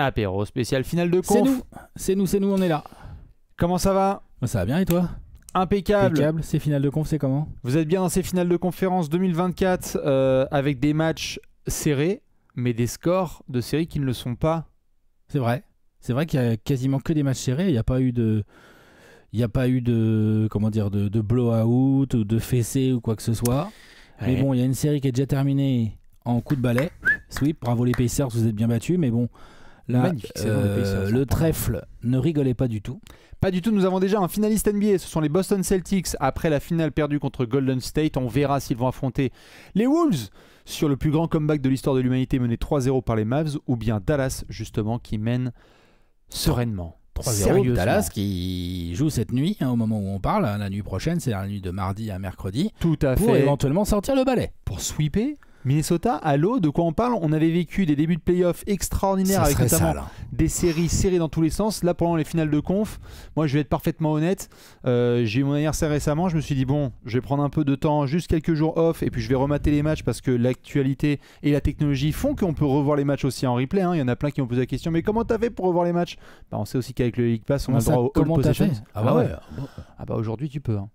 Apéro spécial finale de C'est conf. nous, on est là. Comment ça va? Ça va bien et toi? Impeccable. Impeccable. Ces finales de conf, c'est comment? Vous êtes bien dans ces finales de conférence 2024 avec des matchs serrés, mais des scores de séries qui ne le sont pas. C'est vrai. C'est vrai qu'il y a quasiment que des matchs serrés. Il n'y a pas eu de, comment dire, de blowout ou de fessé ou quoi que ce soit. Ouais. Mais bon, il y a une série qui est déjà terminée en coup de balai. Sweep, bravo les Pacers, vous êtes bien battus. Mais bon, là, Magnifique saison des Pacers, le trèfle ne rigolait pas du tout. Pas du tout, nous avons déjà un finaliste NBA, ce sont les Boston Celtics. Après la finale perdue contre Golden State, on verra s'ils vont affronter les Wolves sur le plus grand comeback de l'histoire de l'humanité mené 3-0 par les Mavs, ou bien Dallas justement qui mène sereinement. 3-0, Sérieusement. Dallas qui joue cette nuit, au moment où on parle, la nuit prochaine, c'est la nuit de mardi à mercredi, Tout à pour fait. éventuellement sortir le balai. Pour sweeper Minnesota, allô, de quoi on parle? On avait vécu des débuts de playoffs extraordinaires Ça avec serait notamment sale, hein. des séries serrées dans tous les sens. Là, pendant les finales de conf, moi je vais être parfaitement honnête, j'ai eu mon anniversaire récemment, je me suis dit bon, je vais prendre un peu de temps, juste quelques jours off, et puis je vais remater les matchs parce que l'actualité et la technologie font qu'on peut revoir les matchs aussi en replay, hein. Il y en a plein qui ont posé la question, mais comment t'as fait pour revoir les matchs? On sait aussi qu'avec le League Pass, on a le droit au All Comment t'as Possessions. fait? Ah ouais. Ah bah aujourd'hui tu peux, hein.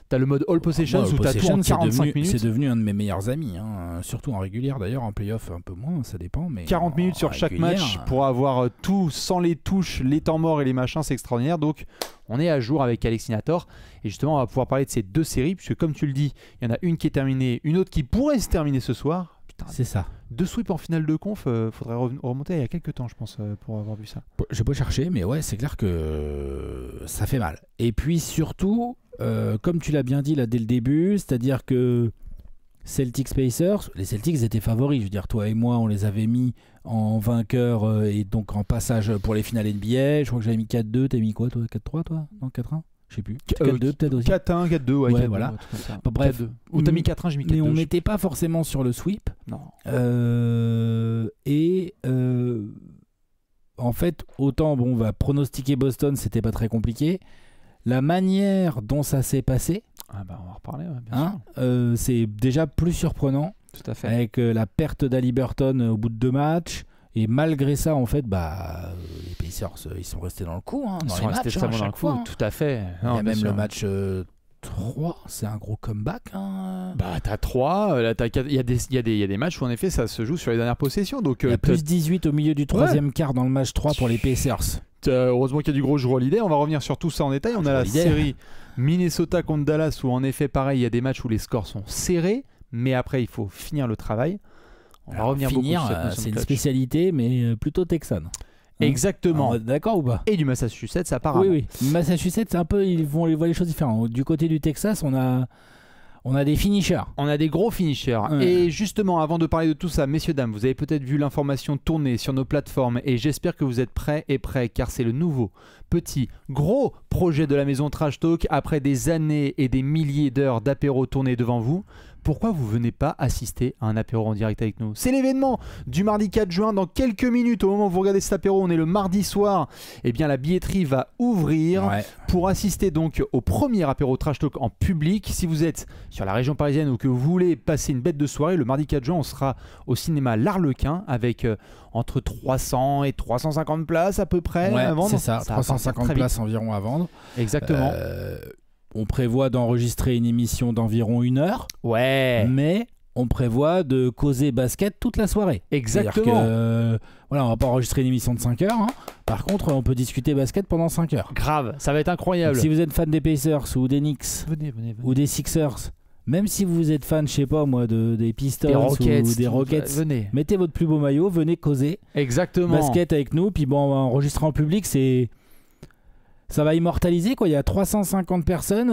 T'as le mode All Possessions Moi, où t'as tout en 45 minutes. C'est devenu un de mes meilleurs amis, hein. Surtout en régulière d'ailleurs, en playoff un peu moins, ça dépend. Mais 40 minutes sur chaque match pour avoir tout sans les touches, les temps morts et les machins, c'est extraordinaire. Donc on est à jour avec Alexinator et justement on va pouvoir parler de ces deux séries puisque comme tu le dis, il y en a une qui est terminée, une autre qui pourrait se terminer ce soir. Putain, c'est ça. Deux sweeps en finale de conf, faudrait remonter il y a quelques temps je pense pour avoir vu ça. J'ai pas cherché, mais ouais, c'est clair que ça fait mal. Et puis surtout, comme tu l'as bien dit là dès le début, c'est-à-dire que Celtics Pacers, les Celtics étaient favoris. Je veux dire, toi et moi, on les avait mis en vainqueur et donc en passage pour les finales NBA. Je crois que j'avais mis 4-2. T'as mis quoi, toi? 4-3, toi? Non, 4-1? Je sais plus. 4-2 peut-être aussi. 4-1, 4-2, ouais, 4-2, voilà. ouais, tout comme ça. Bon, bref. 4-2. Ou t'as mis 4-1, j'ai mis 4-2. Mais on n'était pas forcément sur le sweep. Non. En fait, autant on va pronostiquer Boston, c'était pas très compliqué. La manière dont ça s'est passé, Ah bah on va en reparler, ouais, bien sûr. c'est déjà plus surprenant. Tout à fait. Avec la perte d'Haliburton au bout de 2 matchs. Et malgré ça, en fait, les Pacers, ils sont restés dans le coup. Hein, Ils dans sont les restés matchs, extrêmement à dans le chaque coup, fois. tout à fait. Il y Non, a bien même sûr. le match 3, c'est un gros comeback. Hein. Bah t'as 3, là, il y a des matchs où en effet ça se joue sur les dernières possessions. Donc Il y a plus 18 au milieu du troisième quart dans le match 3 pour les Pacers. heureusement qu'il y a du gros Jrue Holiday. On va revenir sur tout ça en détail. On a la Holiday. série Minnesota contre Dallas où en effet pareil il y a des matchs où les scores sont serrés, mais après il faut finir le travail. On va Alors, revenir finir, beaucoup sur cette notion c'est de une clutch. spécialité, mais plutôt texane. Exactement. D'accord ou pas? Et du Massachusetts apparemment. Oui. Massachusetts, c'est un peu, ils voient les choses différentes. Du côté du Texas, on a des finishers. On a des gros finishers. Ouais. Et justement, avant de parler de tout ça, messieurs, dames, vous avez peut-être vu l'information tourner sur nos plateformes et j'espère que vous êtes prêts et prêts car c'est le nouveau, petit, gros projet de la maison Trash Talk après des années et des milliers d'heures d'apéro tournés devant vous. Pourquoi vous venez pas assister à un apéro en direct avec nous? C'est l'événement du mardi 4 juin. Dans quelques minutes, au moment où vous regardez cet apéro, on est le mardi soir. Eh bien, la billetterie va ouvrir pour assister donc au premier apéro Trash Talk en public. Si vous êtes sur la région parisienne ou que vous voulez passer une bête de soirée, le mardi 4 juin, on sera au cinéma L'Arlequin avec entre 300 et 350 places à peu près à vendre. C'est ça, va partir 350 très vite. places environ à vendre. Exactement. On prévoit d'enregistrer une émission d'environ 1 heure. Ouais. Mais on prévoit de causer basket toute la soirée. Exactement. On va pas enregistrer une émission de 5 heures. Hein. Par contre, on peut discuter basket pendant 5 heures. Grave, ça va être incroyable. Donc, si vous êtes fan des Pacers ou des Knicks Venez. ou des Sixers, même si vous êtes fan, je sais pas moi, des Pistons Des Rockets, ou des Rockets, venez. mettez votre plus beau maillot, venez causer Exactement. basket avec nous. Puis bon, on va enregistrer en public, ça va immortaliser quoi. Il y a 350 personnes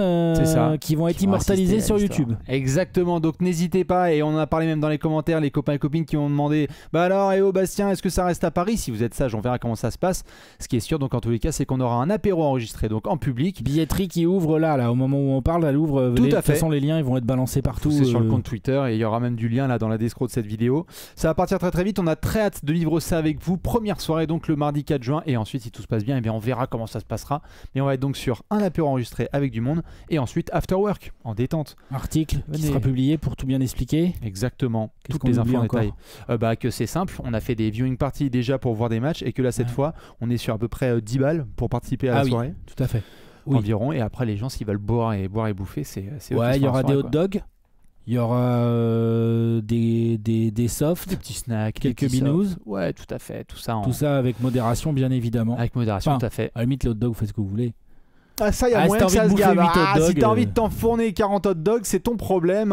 qui vont être immortalisées sur YouTube. Exactement, donc n'hésitez pas, et on en a parlé même dans les commentaires, les copains et copines qui ont demandé bah alors, Bastien, est-ce que ça reste à Paris? Si vous êtes sage, on verra comment ça se passe. Ce qui est sûr, donc en tous les cas, c'est qu'on aura un apéro enregistré donc en public. Billetterie qui ouvre là, au moment où on parle, elle ouvre. Tout à fait. De toute façon, les liens ils vont être balancés partout. C'est sur le compte Twitter et il y aura même du lien là dans la description de cette vidéo. Ça va partir très très vite, on a très hâte de vivre ça avec vous. Première soirée donc le mardi 4 juin et ensuite si tout se passe bien, eh bien on verra comment ça se passera. Mais on va être donc sur un apéro enregistré avec du monde et ensuite after work en détente. Article qui Venez. sera publié pour tout bien expliquer. Exactement, Qu'est-ce toutes qu'on les oublie infos en encore détail. Que c'est simple, on a fait des viewing parties déjà pour voir des matchs et que là cette Ouais. fois on est sur à peu près 10 balles pour participer à la oui, soirée tout à fait. Oui. environ, et après les gens s'ils veulent boire et bouffer, c'est eux qui Ouais, se il y font aura la des soirée, hot dogs, il y aura des softs, des petits snacks, quelques des petits binous. softs. Ouais, tout à fait, tout ça tout ça avec modération bien évidemment. avec modération, Enfin, tout à fait. À la limite, les hot dogs, vous faites ce que vous voulez. Ah, ça, il y a si moyen t'as que ça envie se de bouffer gave. 8 hot Si dogs, t'as envie de t'enfourner 40 hot dogs, c'est ton problème,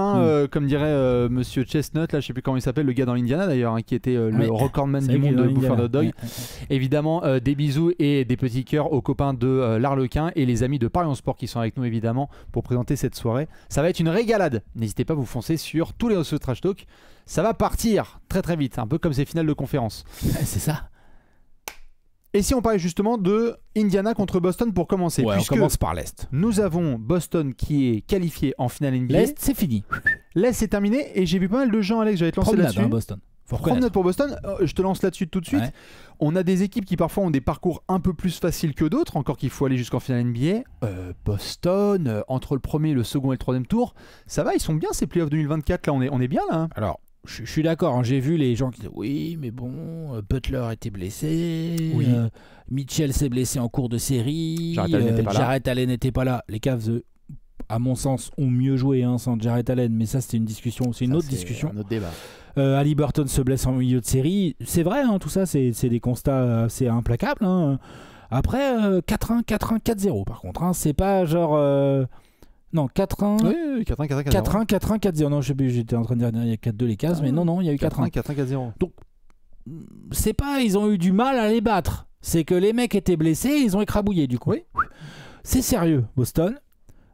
comme dirait Monsieur Chestnut, là je sais plus comment il s'appelle, le gars dans l'Indiana d'ailleurs, qui était le Ouais. recordman C'est du vrai monde qu'il de est dans bouffeur de hot l'Indiana. dogs. Évidemment, des bisous et des petits cœurs aux copains de l'Arlequin et les amis de Paris en Sport qui sont avec nous évidemment pour présenter cette soirée. Ça va être une régalade. N'hésitez pas à vous foncer sur tous les réseaux Trash Talk. Ça va partir très très vite, un peu comme ces finales de conférence. C'est ça. Et si on parlait justement de Indiana contre Boston pour commencer, Ouais, on puisque commence par l'Est. nous avons Boston qui est qualifié en finale NBA. L'Est, c'est fini. L'Est c'est terminé et j'ai vu pas mal de gens, Alex, j'allais te lancer Promenade, là-dessus. Boston. Faut Promenade reconnaître. pour Boston, je te lance là-dessus tout de suite. Ouais. On a des équipes qui parfois ont des parcours un peu plus faciles que d'autres, encore qu'il faut aller jusqu'en finale NBA. Boston, entre le premier, le second et le troisième tour, ça va, ils sont bien ces playoffs 2024, là on est bien là. Hein. Alors, je suis d'accord, hein, j'ai vu les gens qui disaient oui, mais bon, Butler était blessé, Oui. Mitchell s'est blessé en cours de série, Jarrett Allen n'était pas là. Jarrett Allen n'était pas là. Les Cavs, à mon sens, ont mieux joué sans Jarrett Allen, mais ça c'était une discussion, c'est une Ça, autre c'est discussion. un autre débat. Haliburton se blesse en milieu de série, c'est vrai, hein, tout ça, c'est des constats assez implacables. Hein. Après, 4-1, 4-1, 4-0 par contre, hein, c'est pas genre... Non, 4-1, Oui, 4-1, 4-1, 4-1, 4-0. Non, je sais plus, j'étais en train de dire il y a 4-2 les cases, mais non, il y a eu 4-1. 4-1, 4-0. C'est pas ils ont eu du mal à les battre, c'est que les mecs étaient blessés, ils ont écrabouillé du coup. Oui. C'est sérieux, Boston.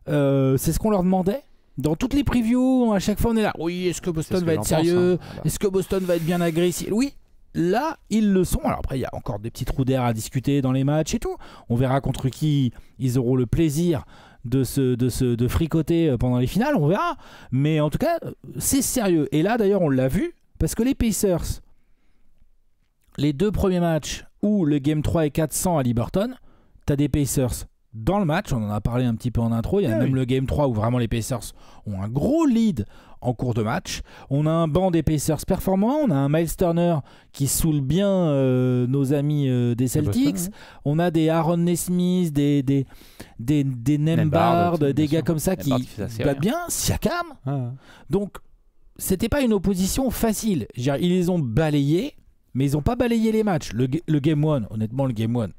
C'est ce qu'on leur demandait. Dans toutes les previews, à chaque fois on est là. Oui, est-ce que Boston va être sérieux? Est-ce que Boston va être bien agressif? Oui, là ils le sont. Alors après, il y a encore des petits trous d'air à discuter dans les matchs et tout. On verra contre qui ils auront le plaisir de fricoter pendant les finales, on verra. Mais en tout cas, c'est sérieux. Et là d'ailleurs, on l'a vu, parce que les Pacers, les deux premiers matchs où le Game 3 et 4 sans Haliburton, t'as des Pacers dans le match, on en a parlé un petit peu en intro, il y a même le Game 3 où vraiment les Pacers ont un gros lead en cours de match. On a un banc des Pacers performant, on a un Miles Turner qui saoule bien nos amis des Celtics, Boston, on a des Aaron Nesmith, des Nembhard, des gars comme ça qui battent bien, Siakam. Ah. Donc c'était pas une opposition facile. Je veux dire, ils les ont balayés, mais ils ont pas balayé les matchs. Le Game 1, honnêtement, le Game 1,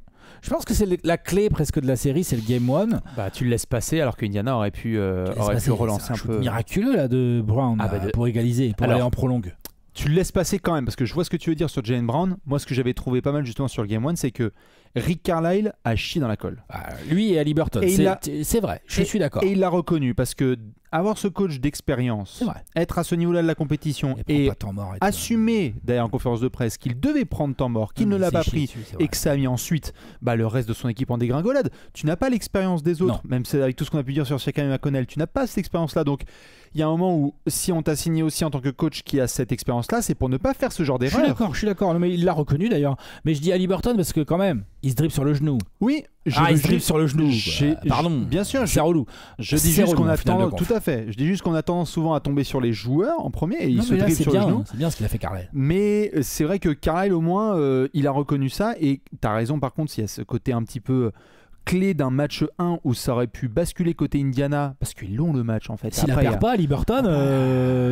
je pense que c'est la clé presque de la série, c'est le Game 1. Bah, tu le laisses passer alors qu'Indiana aurait pu relancer un peu. Miraculeux là de Brown pour égaliser, pour aller en prolongue. Tu le laisses passer quand même parce que je vois ce que tu veux dire sur Jaylen Brown. Moi, ce que j'avais trouvé pas mal justement sur le Game 1, c'est que Rick Carlisle a chié dans la colle. Lui et Haliburton, c'est vrai, je suis d'accord. Et il l'a reconnu parce que avoir ce coach d'expérience, être à ce niveau-là de la compétition et assumer d'ailleurs en conférence de presse qu'il devait prendre temps mort, qu'il ne l'a pas pris et que ça a mis ensuite le reste de son équipe en dégringolade. Tu n'as pas l'expérience des autres, même avec tout ce qu'on a pu dire sur Siakam et McConnell, tu n'as pas cette expérience-là. Donc il y a un moment où si on t'a signé aussi en tant que coach qui a cette expérience-là, c'est pour ne pas faire ce genre d'erreur. Je suis d'accord, mais il l'a reconnu d'ailleurs. Mais je dis Haliburton parce que quand même, il se dribble sur le genou. Oui, il se dribble sur le genou. Pardon, bien sûr, c'est relou. Je dis juste qu'on attend, tout à fait. Je dis juste qu'on attend souvent à tomber sur les joueurs en premier et il se dribble sur le genou. C'est bien ce qu'il a fait Carlisle. Mais c'est vrai que Carlisle au moins, il a reconnu ça et t'as raison. Par contre, il y a ce côté un petit peu clé d'un match 1 où ça aurait pu basculer côté Indiana parce qu'ils l'ont le match en fait. S'il ne perd pas, Haliburton,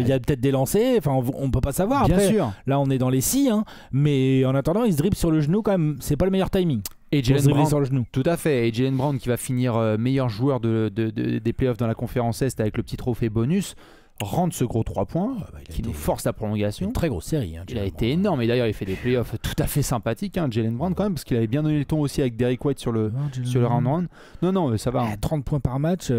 il y a peut-être des lancers, enfin on peut pas savoir. Bien après, sûr. Là on est dans les scies, hein, mais en attendant il se dribble sur le genou quand même, c'est pas le meilleur timing. Et Jaylen Brown sur le genou. Tout à fait. Et Jaylen Brown qui va finir meilleur joueur des playoffs dans la conférence Est avec le petit trophée bonus. Rentre ce gros 3 points qui nous force la prolongation. Une très grosse série. Hein, il a été énorme et d'ailleurs il fait des playoffs tout à fait sympathiques, Jaylen Brown quand même, parce qu'il avait bien donné le ton aussi avec Derrick White sur le round. Non, ça va. 30 points par match.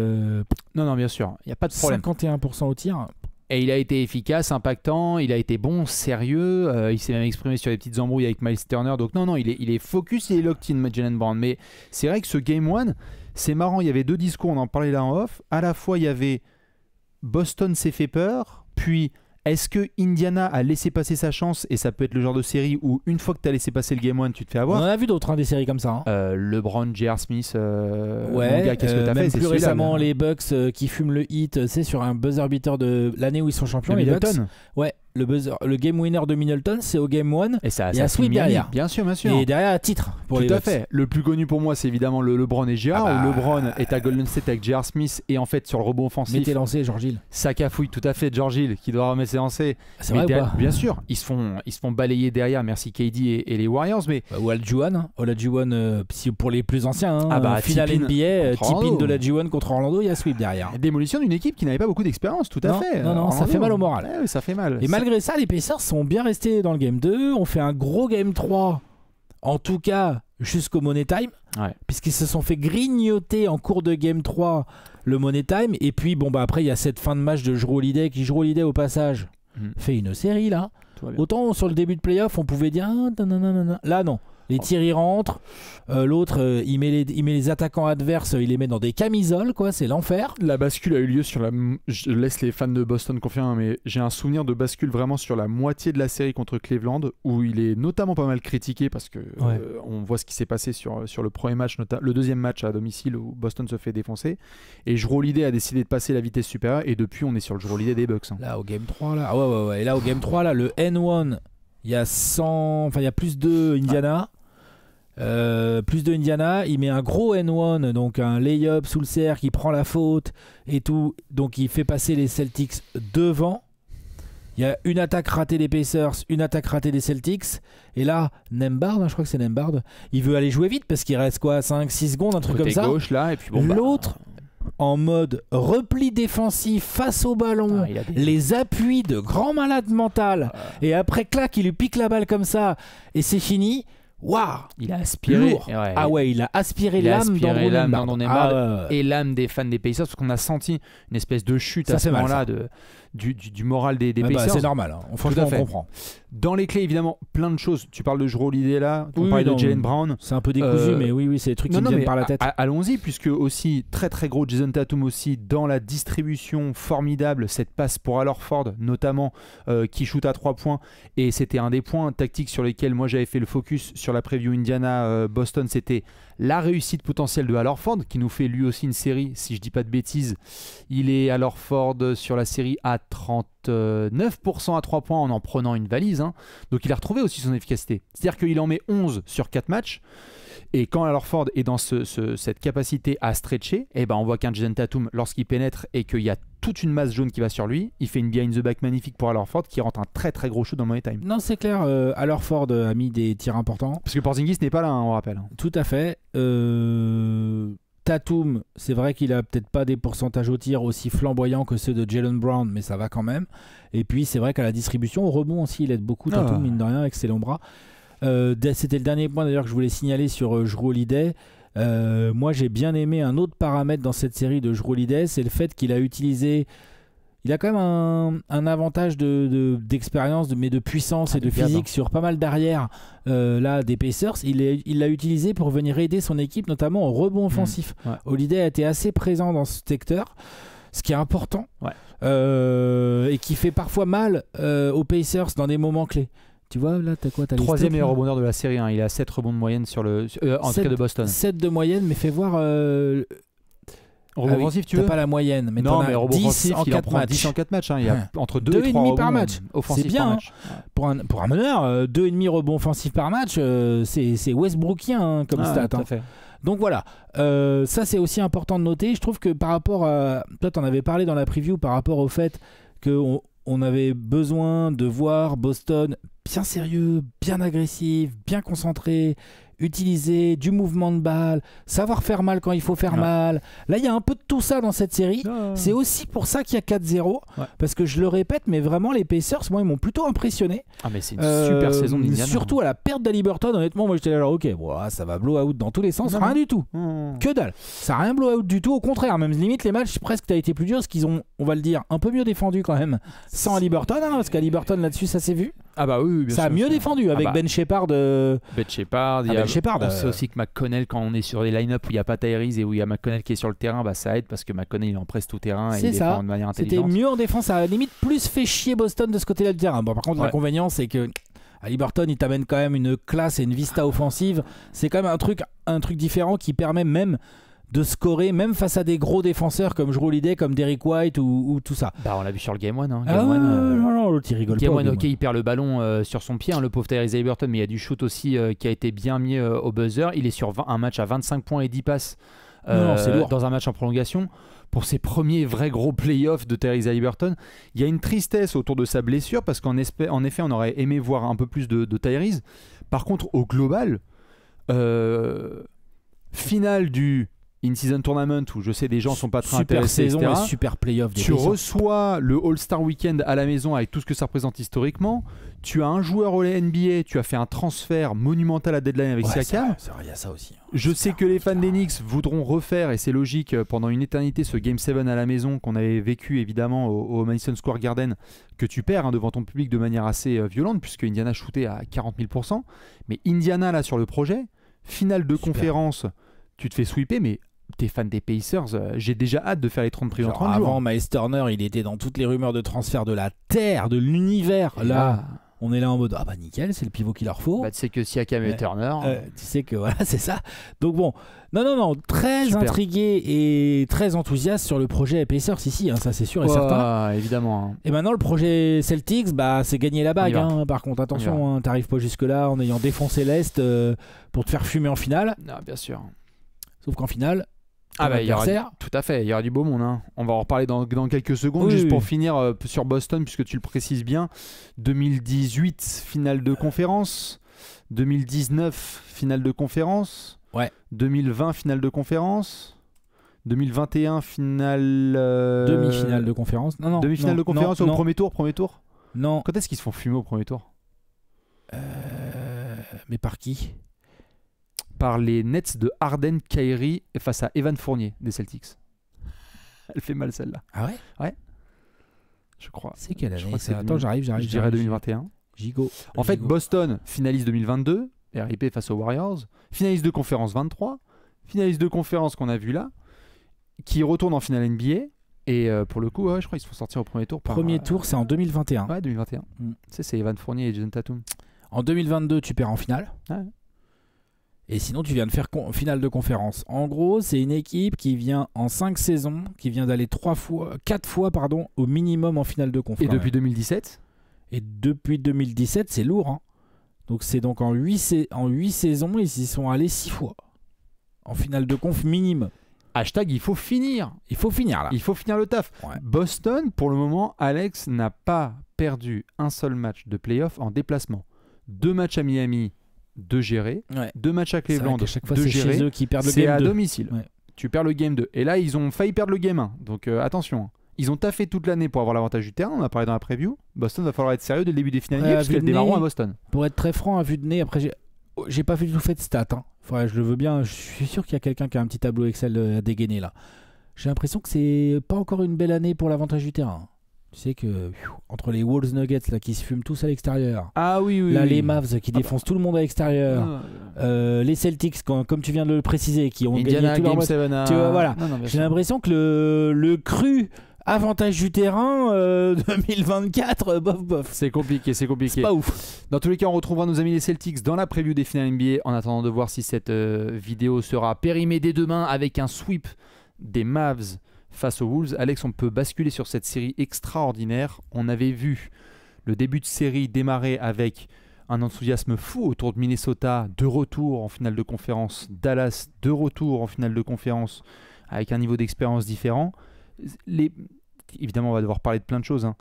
Non, bien sûr, il n'y a pas de problème. 51% au tir. Et il a été efficace, impactant, il a été bon, sérieux, il s'est même exprimé sur les petites embrouilles avec Miles Turner. Donc non, il est focus et il est locked in, Jaylen Brown. Mais c'est vrai que ce Game 1, c'est marrant, il y avait deux discours, on en parlait là en off. À la fois, il y avait Boston s'est fait peur, puis Est-ce que Indiana a laissé passer sa chance et ça peut être le genre de série où une fois que tu as laissé passer le Game 1, tu te fais On avoir? en a vu d'autres, des séries comme ça. LeBron, J.R. Smith, mon Ouais, gars, qu'est-ce que t'as fait? même C'est plus celui-là, récemment, là. les Bucks qui fument le hit, c'est sur un buzzer beater de l'année où ils sont champions. Les Bucks. Middleton. Ouais, le game winner de Middleton, c'est au Game 1. Et ça, Il y ça a sweep finit derrière. Bien sûr, bien sûr. Et derrière, titre pour Tout les à Bucks. fait. Le plus connu pour moi, c'est évidemment le LeBron et J.R. Ah bah, où LeBron est à Golden State avec J.R. Smith et en fait sur le rebond offensif, Mettez lancé, George Hill. ça cafouille tout à fait George Hill qui doit remettre ses lancers. C'est Mais vrai ou derrière- pas? Bien sûr, ils se font balayer derrière, merci KD et les Warriors, mais Ou Olajuwon, pour les plus anciens, Ah bah, finale tip-in NBA, contre Orlando. tip-in de Olajuwon contre Orlando, il y a sweep derrière. démolition d'une équipe qui n'avait pas beaucoup d'expérience, tout à Non, fait. non, ça fait mal au moral. Ouais, ça fait mal. Et malgré ça, les Pacers sont bien restés dans le Game 2, on fait un gros Game 3, en tout cas jusqu'au Money Time, Ouais. puisqu'ils se sont fait grignoter en cours de Game 3 le Money Time, et puis après il y a cette fin de match de Jrue Holiday, qui Jrue Holiday au passage fait une série là. Tout va bien. Autant sur le début de playoff, on pouvait dire là non. Les tirs ils rentrent, l'autre il met les attaquants adverses, il les met dans des camisoles, quoi, c'est l'enfer. La bascule a eu lieu sur la. Je laisse les fans de Boston confirmer, mais j'ai un souvenir de bascule vraiment sur la moitié de la série contre Cleveland, où il est notamment pas mal critiqué parce que on voit ce qui s'est passé sur le premier match, le deuxième match à domicile où Boston se fait défoncer. Et Jrue Holiday a décidé de passer la vitesse supérieure, et depuis on est sur le Jrue Holiday des Bucks. Là au Game 3 là, ouais. Et là au Game 3 là, le N1, il y a il y a plus de Indiana. Il met un gros N1, donc un lay-up sous le cercle, qui prend la faute et tout, donc il fait passer les Celtics devant. Il y a une attaque ratée des Pacers, une attaque ratée des Celtics, et là Nembhard, je crois que c'est Nembhard, il veut aller jouer vite parce qu'il reste quoi, 5-6 secondes, un truc Côté comme ça. gauche là, et puis L'autre en mode repli défensif face au ballon, les appuis de grand malade mental, et après clac, il lui pique la balle comme ça et c'est fini. Waouh, il a aspiré. lourd. Il a aspiré l'âme d'Andrew Nembhard. Et l'âme des fans des Pacers, parce qu'on a senti une espèce de chute à ce moment-là du moral des Pacers. C'est normal, franchement on comprend. Dans les clés, évidemment, plein de choses. Tu parles de Jrue Holiday là, on parlait de Jaylen Brown. C'est un peu décousu, mais oui, c'est des trucs qui me viennent par la tête. Allons-y, puisque aussi, très très gros Jason Tatum aussi, dans la distribution formidable, cette passe pour Al Horford, notamment, qui shoot à 3 points. Et c'était un des points tactiques sur lesquels moi j'avais fait le focus sur la preview Indiana-Boston, c'était la réussite potentielle de Al Horford, qui nous fait lui aussi une série, si je dis pas de bêtises. Il est Al Horford sur la série à 39% à 3 points en prenant une valise. Donc il a retrouvé aussi son efficacité. C'est-à-dire qu'il en met 11 sur 4 matchs. Et quand Al Horford est dans cette capacité à stretcher, on voit qu'un Jason Tatum, lorsqu'il pénètre et qu'il y a toute une masse jaune qui va sur lui, il fait une behind the back magnifique pour Al Horford qui rentre un très très gros shoot dans le money time. Non, c'est clair, Al Horford a mis des tirs importants. Parce que Porzingis n'est pas là, on rappelle. Tout à fait. Tatum, c'est vrai qu'il a peut-être pas des pourcentages au tir aussi flamboyants que ceux de Jaylen Brown, mais ça va quand même. Et puis c'est vrai qu'à la distribution, au rebond aussi, il aide beaucoup Tatum, mine de rien, avec ses longs bras. C'était le dernier point d'ailleurs que je voulais signaler sur Jrue Holiday. Moi j'ai bien aimé un autre paramètre dans cette série de Jrue Holiday, c'est le fait qu'il a utilisé. Il a quand même un avantage d'expérience, mais de puissance et de physique sur pas mal d'arrières là, des Pacers. Il l'a utilisé pour venir aider son équipe, notamment au rebond offensif. Holiday a été assez présent dans ce secteur, ce qui est important, et qui fait parfois mal aux Pacers dans des moments clés. Tu vois, là, t'as quoi, troisième meilleur rebondeur de la série, il a 7 rebonds de moyenne en tout cas de Boston. 7 de moyenne, mais fais voir... rebond offensif, tu veux? T'as pas la moyenne, mais non, t'en as 10 en 4 matchs. 10 en 4 matchs, il y a entre 2 et 3 rebonds par match. offensifs c'est bien, par match. Pour un meneur, 2,5 rebonds offensifs par match, c'est Westbrookien comme stat. Tout à fait. Donc voilà, ça c'est aussi important de noter. Je trouve que par rapport à... Toi, t'en avais parlé dans la preview par rapport au fait qu'on avait besoin de voir Boston bien sérieux, bien agressif, bien concentré, utiliser du mouvement de balle, savoir faire mal quand il faut faire mal. Là, il y a un peu de tout ça dans cette série. C'est aussi pour ça qu'il y a 4-0. Parce que je le répète, mais vraiment, les Pacers, moi, ils m'ont plutôt impressionné. Mais c'est une super saison d'Indiana. Surtout à la perte d'Haliburton, honnêtement, moi, j'étais là, genre, ok, ça va blow out dans tous les sens. Rien du tout. Que dalle. Ça n'a rien blow out du tout. Au contraire, même limite, les matchs, presque, t'as été plus dur parce qu'ils ont, on va le dire, un peu mieux défendu quand même, sans Haliburton, parce qu'Haliburton, là-dessus, ça s'est vu. Ah bah oui, bien ça sûr, a mieux sûr. défendu avec bah, Ben Shepard. Ben Shepard, Ben Shepard, on sait aussi que McConnell, quand on est sur des line-up où il n'y a pas Tyrese et où il y a McConnell qui est sur le terrain, bah ça aide parce que McConnell il en presse tout terrain et il défend de manière C'était intelligente. mieux en défense, ça a limite plus fait chier Boston de ce côté-là du terrain. Bon, par contre, l'inconvénient, c'est que Haliburton, il t'amène quand même une classe et une vista offensive. C'est quand même un truc différent qui permet même de scorer, même face à des gros défenseurs comme Jrue Holiday, comme Derrick White ou tout ça. Bah on l'a vu sur le Game 1. Hein. Non, l'autre il rigole Game pas. 1, ok, il perd le ballon sur son pied, hein, le pauvre Tyrese Haliburton, mais il y a du shoot aussi qui a été bien mis au buzzer. Il est sur un match à 25 points et 10 passes c'est lourd. dans un match en prolongation. Pour ses premiers vrais gros playoffs de Tyrese Haliburton, il y a une tristesse autour de sa blessure parce qu'en effet, on aurait aimé voir un peu plus de Tyrese. Par contre, au global, finale du In-Season Tournament où je sais des gens sont pas très intéressés, saison etc. et super playoff. Tu reçois le All-Star Weekend à la maison avec tout ce que ça représente historiquement. Tu as un joueur au NBA, tu as fait un transfert monumental à deadline avec Siakam. C'est vrai, il y a ça aussi. Je sais que les fans des Knicks voudront refaire, et c'est logique, pendant une éternité, ce Game 7 à la maison qu'on avait vécu évidemment au Madison Square Garden, que tu perds devant ton public de manière assez violente, puisque Indiana shootait à 40 000%. Mais Indiana, là, sur le projet, finale de conférence, tu te fais sweeper, mais t'es fan des Pacers, j'ai déjà hâte de faire les 30 prises en 30 jours. Avant, Miles Turner, il était dans toutes les rumeurs de transfert de la Terre, de l'univers. Là, on est là en mode ah bah nickel, c'est le pivot qu'il leur faut. Bah, tu sais que Siakam et Turner. Tu sais que voilà, c'est ça. Donc bon, non, très intrigué et très enthousiaste sur le projet Pacers ici, hein, ça c'est sûr et certain. Évidemment. Hein. Et maintenant le projet Celtics, bah c'est gagner la bague. Hein, par contre, attention, hein, t'arrives pas jusque là en ayant défoncé l'Est pour te faire fumer en finale. Non, bien sûr. Sauf qu'en finale. Il y aura tout à fait, il y aura du beau monde. Hein. On va en reparler dans quelques secondes. Juste pour finir sur Boston, puisque tu le précises bien. 2018, finale de conférence. 2019, finale de conférence. 2020, finale de conférence. 2021, finale. Demi-finale de conférence. Non, demi-finale de conférence au premier tour. Non. Quand est-ce qu'ils se font fumer au premier tour Mais par qui ? Par les Nets de Harden, Kyrie face à Evan Fournier des Celtics. Elle fait mal celle-là. Ah ouais ? Ouais. Je crois. C'est quelle année ? Attends, j'arrive. Je dirais 2021. Gigot. En fait, Boston, finaliste 2022, RIP face aux Warriors. Finaliste de conférence 23. Finaliste de conférence qu'on a vu là. Qui retourne en finale NBA. Et pour le coup, je crois qu'ils se font sortir au premier tour. Premier tour, c'est en 2021. Ouais, 2021. C'est Evan Fournier et Jason Tatum. En 2022, tu perds en finale. Ouais. Et sinon, tu viens de faire finale de conférence. En gros, c'est une équipe qui vient en 5 saisons, qui vient d'aller 4 fois au minimum en finale de conférence. Et depuis 2017 ? Et depuis 2017, c'est lourd. Hein. Donc c'est donc en 8 saisons, ils y sont allés 6 fois. En finale de conf minimum. Hashtag, il faut finir. Il faut finir là. Il faut finir le taf. Ouais. Boston, pour le moment, Alex n'a pas perdu un seul match de playoff en déplacement. 2 matchs à Miami, 2 gérés. 2 matchs à Cleveland, 2 gérés. Chez eux qui perdent le c'est game à 2. Domicile. Ouais. Tu perds le game 2. Et là, ils ont failli perdre le game 1. Donc attention. Ils ont taffé toute l'année pour avoir l'avantage du terrain. On a parlé dans la preview. Boston va falloir être sérieux dès le début des finales parce qu'elles démarreront à Boston. Pour être très franc, à vue de nez, après j'ai pas vu du tout fait de stats. Hein. Faudrait, je le veux bien. Je suis sûr qu'il y a quelqu'un qui a un petit tableau Excel à dégainer là. J'ai l'impression que c'est pas encore une belle année pour l'avantage du terrain. Tu sais que entre les Wolves Nuggets là, qui se fument tous à l'extérieur. Ah oui. Là, les Mavs qui défoncent tout le monde à l'extérieur. Les Celtics, comme tu viens de le préciser, qui ont Indiana, gagné tout Game 7 tu vois, voilà. J'ai l'impression que le cru avantage du terrain 2024, bof. C'est compliqué. C'est pas ouf. Dans tous les cas, on retrouvera nos amis les Celtics dans la preview des finales NBA en attendant de voir si cette vidéo sera périmée dès demain avec un sweep des Mavs face aux Wolves. Alex, on peut basculer sur cette série extraordinaire. On avait vu le début de série démarrer avec un enthousiasme fou autour de Minnesota, de retour en finale de conférence, Dallas, de retour en finale de conférence avec un niveau d'expérience différent. Évidemment, on va devoir parler de plein de choses. Hein.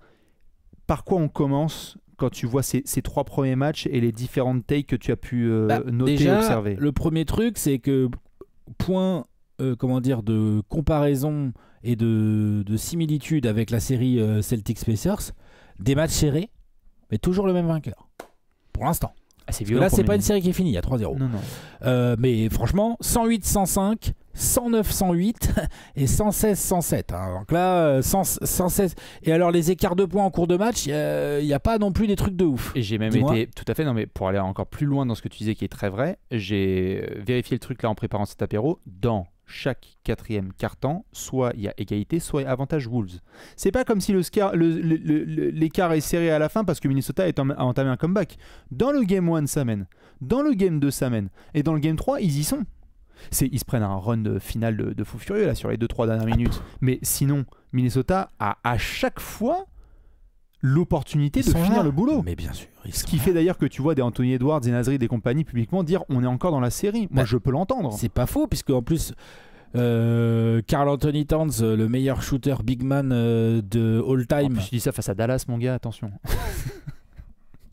Par quoi on commence quand tu vois ces 3 premiers matchs et les différentes takes que tu as pu noter déjà, et observer ? Le premier truc, c'est que point de comparaison et de similitude avec la série Celtics-Pacers, des matchs serrés, mais toujours le même vainqueur. Pour l'instant. C'est violent. Là, c'est pas une série qui est finie, il y a 3-0. Non. Mais franchement, 108-105, 109-108 et 116-107. Hein. Donc là, 116. Et alors, les écarts de points en cours de match, il n'y a pas non plus des trucs de ouf. Et j'ai même été, tout à fait, non mais pour aller encore plus loin dans ce que tu disais qui est très vrai, j'ai vérifié le truc là en préparant cet apéro. Dans chaque quatrième quart-temps, soit il y a égalité, soit avantage Wolves. C'est pas comme si l'écart est serré à la fin parce que Minnesota a entamé un comeback. Dans le Game 1, ça mène. Dans le Game 2, ça mène. Et dans le Game 3, ils y sont. Ils se prennent un run final de fou furieux là, sur les 2-3 dernières minutes. Mais sinon, Minnesota a à chaque fois l'opportunité de finir le boulot. Mais bien sûr. Ce qui fait d'ailleurs que tu vois des Anthony Edwards et Nasri et des compagnies publiquement dire on est encore dans la série. Moi, je peux l'entendre. C'est pas faux, puisque en plus, Karl Anthony Towns, le meilleur shooter big man de all time. Je dis ça face à Dallas, mon gars, attention.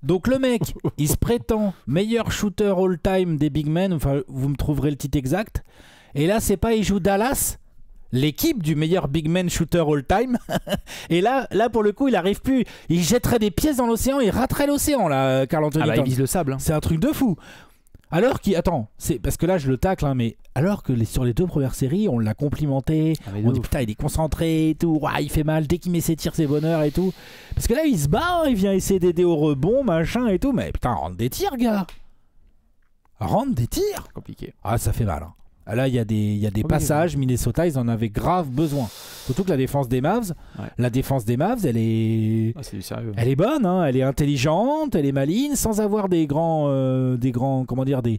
Donc le mec, il se prétend meilleur shooter all time des big men. Enfin, vous me trouverez le titre exact. Et là, c'est pas il joue Dallas, l'équipe du meilleur big man shooter all time. Et là pour le coup, il arrive plus. Il jetterait des pièces dans l'océan, il raterait l'océan là, Karl Anthony Towns. Il vise le sable. Hein. C'est un truc de fou. Alors qu'il attends, c'est parce que là je le tacle, hein, mais alors que sur les 2 premières séries, on l'a complimenté, on dit putain il est concentré et tout, ouah, il fait mal dès qu'il met ses tirs, c'est bonheur et tout. Parce que là il se bat, il vient essayer d'aider au rebond, machin et tout, mais putain rentre des tirs gars, rentre des tirs. Compliqué. Ah ça fait mal. Hein. Là, il y a des passages. Minnesota, ils en avaient grave besoin. Surtout que la défense des Mavs, elle est, c'est du sérieux. Elle est bonne, hein, elle est intelligente, elle est maligne, sans avoir des grands, comment dire, des.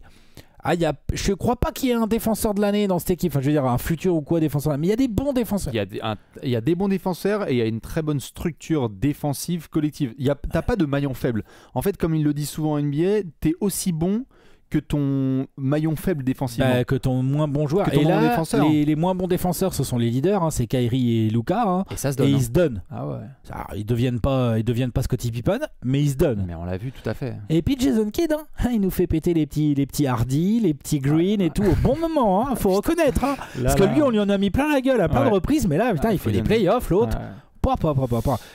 Ah, je crois pas qu'il y ait un défenseur de l'année dans cette équipe. Enfin, je veux dire un futur ou quoi défenseur. Mais il y a des bons défenseurs. Il y a des bons défenseurs et il y a une très bonne structure défensive collective. T'as pas de maillon faible. En fait, comme il le dit souvent en NBA, t'es aussi bon que ton maillon faible défensivement. Que ton moins bon joueur. Et là, les moins bons défenseurs, ce sont les leaders. Hein, c'est Kyrie et Luka. Hein, et ça se donne. Et ils se donnent. Ah ouais. Ils deviennent pas Scottie Pippen, mais ils se donnent. Mais on l'a vu tout à fait. Et puis Jason Kidd, hein, il nous fait péter les petits Hardy, les petits Green et tout au bon moment. Hein, faut reconnaître. Hein, parce que lui, on lui en a mis plein la gueule à plein de reprises. Mais là, putain, il fait des playoffs, l'autre.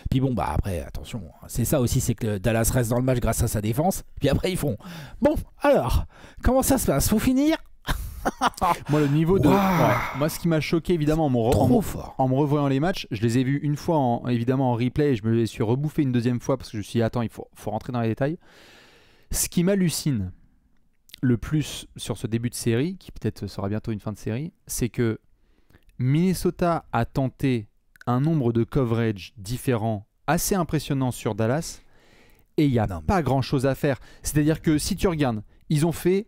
Puis bon, bah après, attention, c'est ça aussi, c'est que Dallas reste dans le match grâce à sa défense. Puis après, ils font bon, alors, comment ça se passe? Faut finir. Moi, le niveau de. Moi, ce qui m'a choqué, évidemment, en me revoyant les matchs, je les ai vus une fois, évidemment, en replay, et je me les suis rebouffé une deuxième fois parce que je me suis dit, attends, il faut rentrer dans les détails. Ce qui m'hallucine le plus sur ce début de série, qui peut-être sera bientôt une fin de série, c'est que Minnesota a tenté un nombre de coverage différents assez impressionnant sur Dallas et il n'y a pas grand chose à faire. C'est-à-dire que si tu regardes, ils ont fait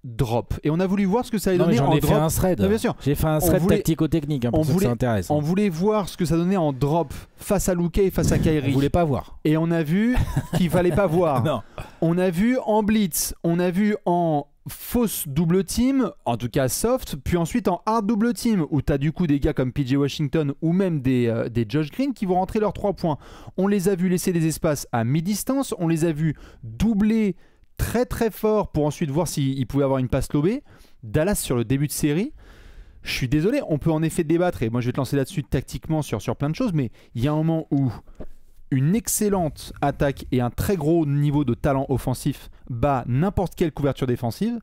drop et on a voulu voir ce que ça allait donner en drop. Fait un thread. Non, bien sûr. J'ai fait un thread tactico-technique pour ceux que ça intéresse. On voulait voir ce que ça donnait en drop face à Luka et face à Kyrie. On voulait pas voir. Et on a vu qu'il fallait pas voir. Non. On a vu en blitz, on a vu en fausse double team, en tout cas soft, puis ensuite en hard double team où tu as du coup des gars comme PJ Washington ou même des Josh Green qui vont rentrer leurs 3 points. On les a vus laisser des espaces à mi-distance, on les a vus doubler très très fort pour ensuite voir s'ils pouvaient avoir une passe lobée. Dallas sur le début de série, je suis désolé, on peut en effet débattre et moi je vais te lancer là-dessus tactiquement sur plein de choses, mais il y a un moment où une excellente attaque et un très gros niveau de talent offensif bat n'importe quelle couverture défensive.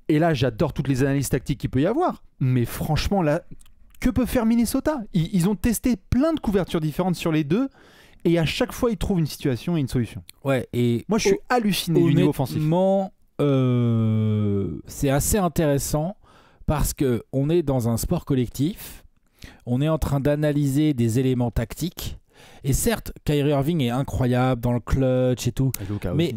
Et là, j'adore toutes les analyses tactiques qu'il peut y avoir. Mais franchement, là, que peut faire Minnesota ? Ils ont testé plein de couvertures différentes sur les deux. Et à chaque fois, ils trouvent une situation et une solution. Ouais, et moi, je suis halluciné du niveau offensif. C'est assez intéressant parce qu'on est dans un sport collectif. On est en train d'analyser des éléments tactiques. Et certes, Kyrie Irving est incroyable dans le clutch et tout. Mais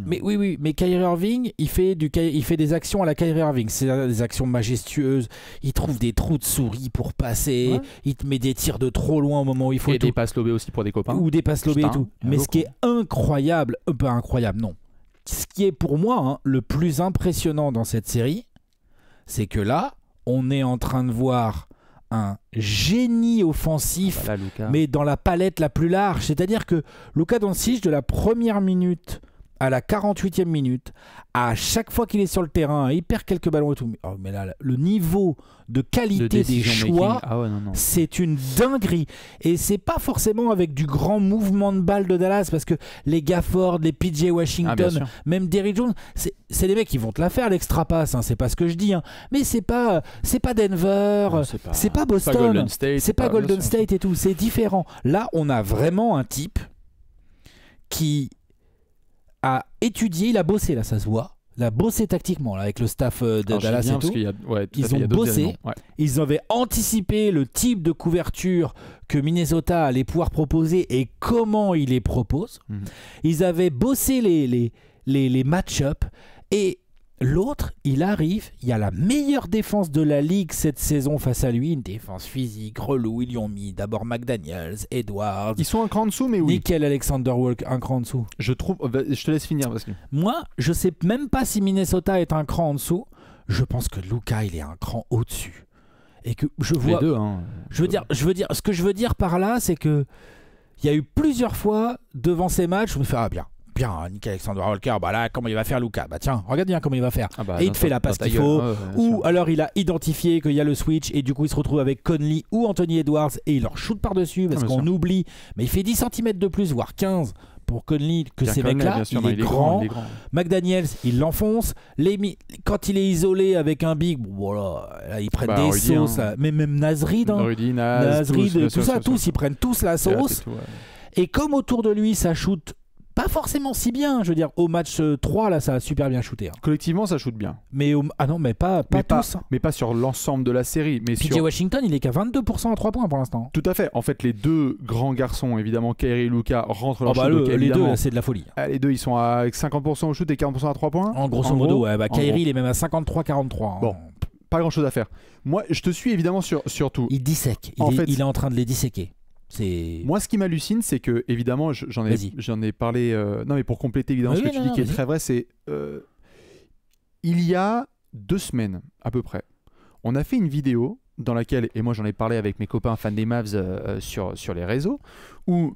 Kyrie Irving, il fait des actions à la Kyrie Irving. C'est des actions majestueuses. Il trouve des trous de souris pour passer. Ouais. Il te met des tirs de trop loin au moment où il faut. Et des passes lobées aussi pour des copains. Ou des passes lobées et tout. Mais ce qui est incroyable, pas incroyable, non. Ce qui est pour moi le plus impressionnant dans cette série, c'est que là, on est en train de voir un génie offensif, mais dans la palette la plus large. C'est-à-dire que Luka Doncic, de la première minute à la 48e minute, à chaque fois qu'il est sur le terrain, il perd quelques ballons et tout. Oh, mais là, le niveau de qualité des choix, c'est une dinguerie. Et c'est pas forcément avec du grand mouvement de balle de Dallas, parce que les Gafford, les PJ Washington, même Derrick Jones, c'est des mecs qui vont te la faire l'extra passe, c'est pas ce que je dis. Mais c'est pas Denver, c'est pas Boston, c'est pas Golden State et tout, c'est différent. Là, on a vraiment un type qui a étudié, il a bossé, là ça se voit. Il a bossé tactiquement là, avec le staff de Dallas et tout. Ils ont bossé, ils avaient anticipé le type de couverture que Minnesota allait pouvoir proposer et comment il les propose. Ils avaient bossé les match-ups et l'autre, il arrive, il y a la meilleure défense de la ligue cette saison face à lui, une défense physique, relou, ils lui ont mis d'abord McDaniels, Edwards. Ils sont un cran en dessous, mais oui. Nickel Alexander-Walker, un cran en dessous. Je trouve, je te laisse finir parce que... Moi, je sais même pas si Minnesota est un cran en dessous. Je pense que Luka, il est un cran au-dessus. Et que je vois... Les deux, je veux dire, ce que je veux dire par là, c'est que il y a eu plusieurs fois devant ces matchs, je me fais bien, Nick Alexander-Walker, là, comment il va faire Luka ? Tiens, regarde bien comment il va faire. Et il te fait la passe qu'il faut. Ou alors il a identifié qu'il y a le switch et du coup il se retrouve avec Conley ou Anthony Edwards et il leur shoot par-dessus parce qu'on oublie. Mais il fait 10 cm de plus, voire 15 pour Conley, que ces mecs-là, il est grand. McDaniels, il l'enfonce. Quand il est isolé avec un big, là, ils prennent des sauces. Mais même Nasrid, tous, ils prennent tous la sauce. Et comme autour de lui, ça shoot pas forcément si bien, je veux dire, au match 3, là, ça a super bien shooté. Collectivement, ça shoot bien. Mais pas tous. Mais pas sur l'ensemble de la série. Mais PJ Washington, il est qu'à 22% à 3 points pour l'instant. Tout à fait. En fait, les deux grands garçons, évidemment, Kyrie et Luka, rentrent leur shoot. Les deux, là, c'est de la folie. Les deux, ils sont à 50% au shoot et 40% à 3 points. En grosso modo, Kyrie, il est même à 53-43. Bon, pas grand chose à faire. Moi, je te suis évidemment sur tout. Il dissèque. Il est en train de les disséquer. Moi, ce qui m'hallucine, c'est que, évidemment, j'en ai parlé. Non, mais pour compléter, évidemment, ce que tu dis qui est très vrai, c'est. Il y a 2 semaines, à peu près, on a fait une vidéo dans laquelle, et moi j'en ai parlé avec mes copains fans des Mavs sur les réseaux, où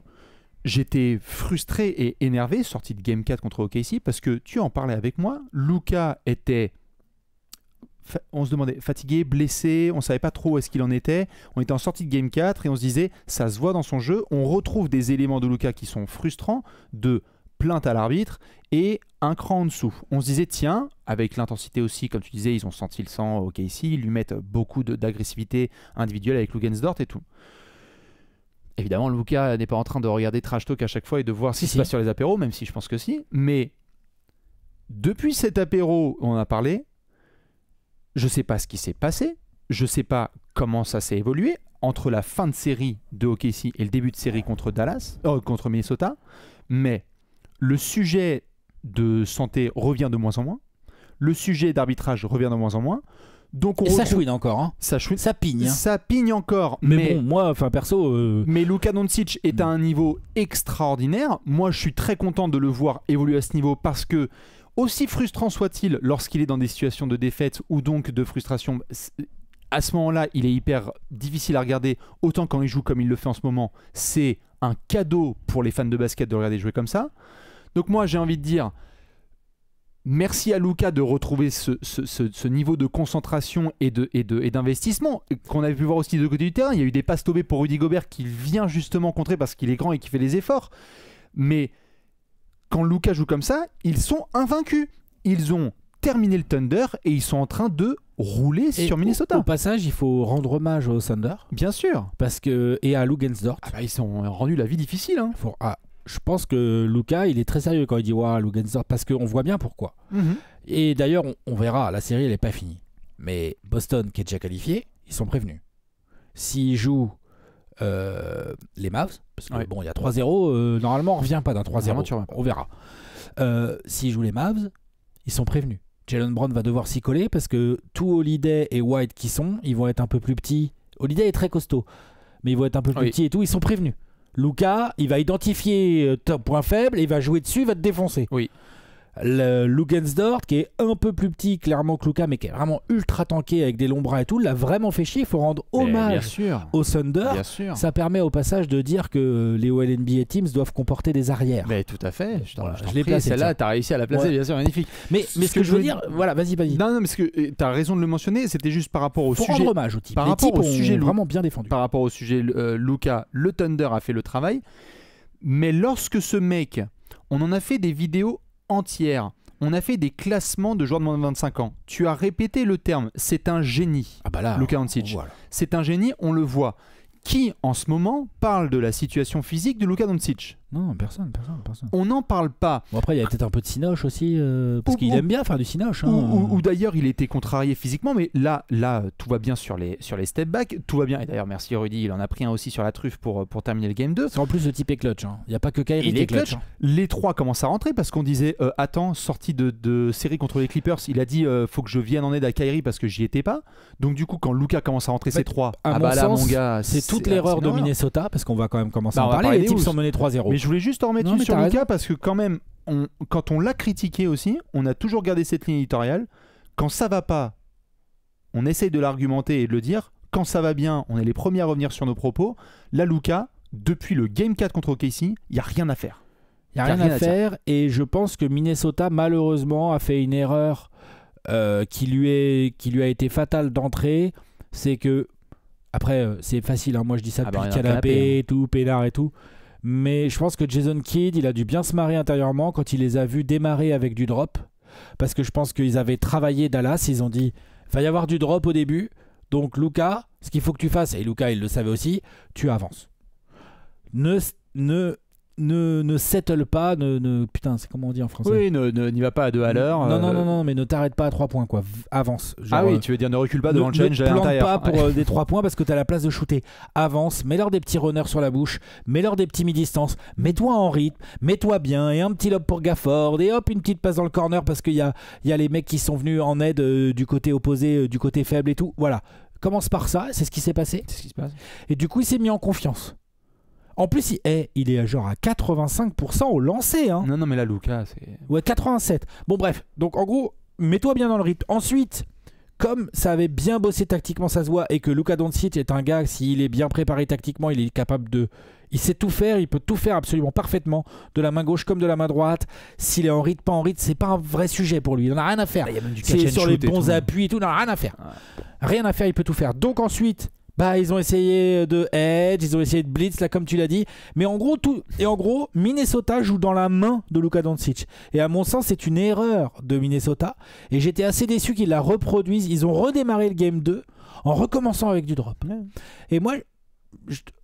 j'étais frustré et énervé, sorti de Game 4 contre OKC, parce que tu en parlais avec moi. Luka était. On se demandait, fatigué, blessé, on ne savait pas trop où est-ce qu'il en était. On était en sortie de Game 4 et on se disait, ça se voit dans son jeu. On retrouve des éléments de Luka qui sont frustrants, de plainte à l'arbitre et un cran en dessous. On se disait, tiens, avec l'intensité aussi, comme tu disais, ils ont senti le sang au KC, ils lui mettent beaucoup d'agressivité individuelle avec Luguensdort et tout. Évidemment, Luka n'est pas en train de regarder Trash Talk à chaque fois et de voir ce qui se passe sur les apéros, même si je pense que si. Mais depuis cet apéro, on en a parlé. Je ne sais pas ce qui s'est passé, je ne sais pas comment ça s'est évolué entre la fin de série de OKC et le début de série contre Minnesota, mais le sujet de santé revient de moins en moins, le sujet d'arbitrage revient de moins en moins, donc ça chouine encore, ça pigne. Ça pigne encore, mais bon, moi, perso... Mais Luka Doncic est à un niveau extraordinaire, moi je suis très content de le voir évoluer à ce niveau parce que aussi frustrant soit-il lorsqu'il est dans des situations de défaite ou donc de frustration, à ce moment-là, il est hyper difficile à regarder. Autant quand il joue comme il le fait en ce moment, c'est un cadeau pour les fans de basket de le regarder jouer comme ça. Donc moi, j'ai envie de dire merci à Luka de retrouver ce niveau de concentration et d'investissement qu'on avait pu voir aussi de l'autre côté du terrain. Il y a eu des passes tombées pour Rudy Gobert qu'il vient justement contrer parce qu'il est grand et qu'il fait les efforts. Mais quand Luka joue comme ça, ils sont invaincus. Ils ont terminé le Thunder et ils sont en train de rouler sur Minnesota. Au passage, il faut rendre hommage au Thunder. Bien sûr. Et à Luguensdort. Ils ont rendu la vie difficile. Je pense que Luka, il est très sérieux quand il dit Luguensdort parce qu'on voit bien pourquoi. Et d'ailleurs, on verra, la série, elle n'est pas finie. Mais Boston, qui est déjà qualifié, ils sont prévenus. S'ils jouent les Mavs, parce que il y a 3-0, normalement on revient pas d'un 3-0, on verra. S'ils jouent les Mavs, ils sont prévenus. Jalen Brown va devoir s'y coller parce que tout Holiday et White ils vont être un peu plus petits. Holiday est très costaud, mais ils vont être un peu plus petits et tout, ils sont prévenus. Luka, il va identifier ton point faible, il va jouer dessus, il va te défoncer. Lugansdort, qui est un peu plus petit clairement que Luka, mais qui est vraiment ultra tanké avec des longs bras et tout, l'a vraiment fait chier. Il faut rendre hommage au Thunder. Ça permet au passage de dire que les OLNBA Teams doivent comporter des arrières. Mais tout à fait. Je l'ai placé. Celle-là, t'as réussi à la placer, bien sûr, magnifique. Mais ce que je veux dire, voilà, vas-y. Non, mais t'as raison de le mentionner, c'était juste par rapport au sujet. Rendre hommage au type. Par rapport au sujet vraiment bien défendu. Par rapport au sujet Luka, le Thunder a fait le travail. Mais lorsque ce mec, on en a fait des vidéos entières, on a fait des classements de joueurs de moins de 25 ans. Tu as répété le terme, c'est un génie. Ah bah là, Luka Doncic. voilà. C'est un génie, on le voit. Qui, en ce moment, parle de la situation physique de Luka Doncic? Non, personne. On n'en parle pas. Bon, après, il y a peut-être un peu de cinoche aussi, parce qu'il aime bien faire du cinoche. Hein. Ou d'ailleurs, il était contrarié physiquement, mais là, tout va bien sur les step back, tout va bien. Et d'ailleurs, merci Rudy, il en a pris un aussi sur la truffe pour terminer le game 2. C'est en plus le type est clutch. Il n'y a pas que Kyrie qui est clutch. Les trois commencent à rentrer parce qu'on disait attends, sortie de série contre les Clippers, il a dit faut que je vienne en aide à Kyrie parce que j'y étais pas. Donc du coup, quand Luka commence à rentrer ses trois, là, mon gars, c'est toute l'erreur de Minnesota, parce qu'on va quand même commencer à en parler. Les types sont menés 3-0. Mais je voulais juste en remettre une sur Luka parce que quand même, quand on l'a critiqué aussi, on a toujours gardé cette ligne éditoriale. Quand ça va pas, on essaye de l'argumenter et de le dire. Quand ça va bien, on est les premiers à revenir sur nos propos. Là, Luka, depuis le Game 4 contre OKC, il n'y a rien à faire. Il n'y a rien à faire et je pense que Minnesota, malheureusement, a fait une erreur qui lui a été fatale d'entrée. C'est que, après, c'est facile, hein. Moi je dis ça depuis le canapé, tout, peinard et tout. Mais je pense que Jason Kidd, il a dû bien se marrer intérieurement quand il les a vus démarrer avec du drop. Parce que je pense qu'ils avaient travaillé Dallas. Ils ont dit, il va y avoir du drop au début. Donc Luka, ce qu'il faut que tu fasses, et Luka il le savait aussi, tu avances. Ne settle pas, putain, c'est comment on dit en français? Oui, n'y va pas à 2 à l'heure. Non, mais ne t'arrête pas à 3 points, quoi. Avance. Genre, oui, tu veux dire ne recule pas devant le challenge. Ne plante pas pour des 3 points parce que t'as la place de shooter. Avance, mets-leur des petits runners sur la bouche, mets-leur des petits mi-distance, mets-toi en rythme, mets-toi bien, et un petit lob pour Gafford, et hop, une petite passe dans le corner parce qu'il y a les mecs qui sont venus en aide du côté opposé, du côté faible et tout. Voilà. Commence par ça, c'est ce qui s'est passé. C'est ce qui se passe. Et du coup, il s'est mis en confiance. En plus, il est genre à 85% au lancer. Hein. Non, mais là, Luka, c'est... Ouais, 87. Bon, bref. Donc, en gros, mets-toi bien dans le rythme. Ensuite, comme ça avait bien bossé tactiquement, ça se voit, et que Luka Doncic est un gars, s'il est bien préparé tactiquement, il est capable de... Il sait tout faire, il peut tout faire absolument parfaitement, de la main gauche comme de la main droite. S'il est en rythme, pas en rythme, c'est pas un vrai sujet pour lui. Il n'en a rien à faire. C'est sur les bons appuis et tout, il n'en a rien à faire. Ouais. Rien à faire, il peut tout faire. Donc, ensuite... ils ont essayé de edge, ils ont essayé de blitz, là, comme tu l'as dit. Mais en gros, Minnesota joue dans la main de Luka Doncic. Et à mon sens, c'est une erreur de Minnesota. Et j'étais assez déçu qu'ils la reproduisent. Ils ont redémarré le Game 2 en recommençant avec du drop. Et moi,